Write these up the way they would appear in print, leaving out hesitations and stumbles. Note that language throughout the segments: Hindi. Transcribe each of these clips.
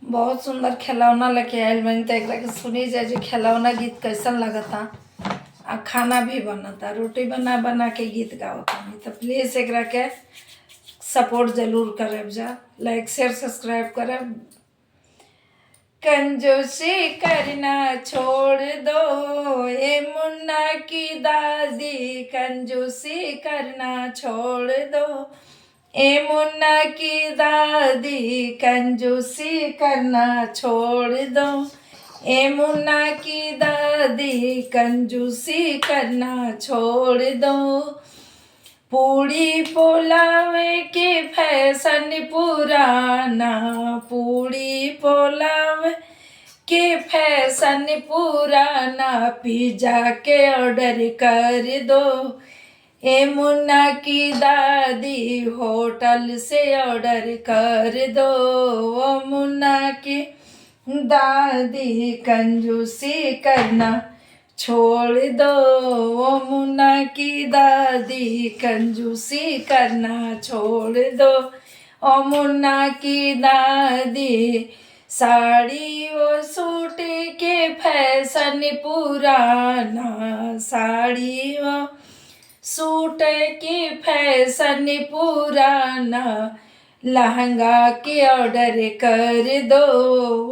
बहुत सुंदर खिलौना लेके आयल बनी। तो एकरा के सुनी जाए जो खिलौना गीत कैसन लगता। आ खाना भी बनता, रोटी बना बना के गीत गावता। तो प्लीज़ एकरा के सपोर्ट जरूर करब जा, लाइक शेयर सब्सक्राइब करब। कंजूसी करना छोड़ दो ए मुन्ना की दादी, कंजूसी करना छोड़ दो ए मुन्ना की दादी, कंजूसी करना छोड़ दो ए मुन्ना की दादी, कंजूसी करना छोड़ दो। पूड़ी पोलावे के फैशन पुराना, पूड़ी पोलावे के फैशन पुराना, पिज्जा के ऑर्डर कर दो ए मुन्ना की दादी, होटल से ऑर्डर कर दो ओ मुन्ना की दादी, कंजूसी करना छोड़ दो ओ मुन्ना की दादी, कंजूसी करना छोड़ दो ओ मुन्ना की दादी। साड़ी और सूट के फैशन पुराना, साड़ी और सूट के फैशन पुराना, लहंगा के ऑर्डर कर दो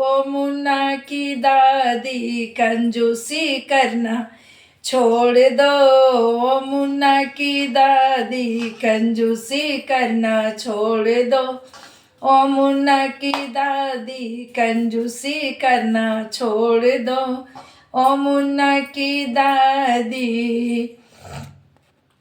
ओ मुन्ना की दादी, कंजूसी करना छोड़ दो ओ मुन्ना की दादी, कंजूसी करना छोड़ दो ओ मुन्ना की दादी, कंजूसी करना छोड़ दो ओ मुन्ना की दादी।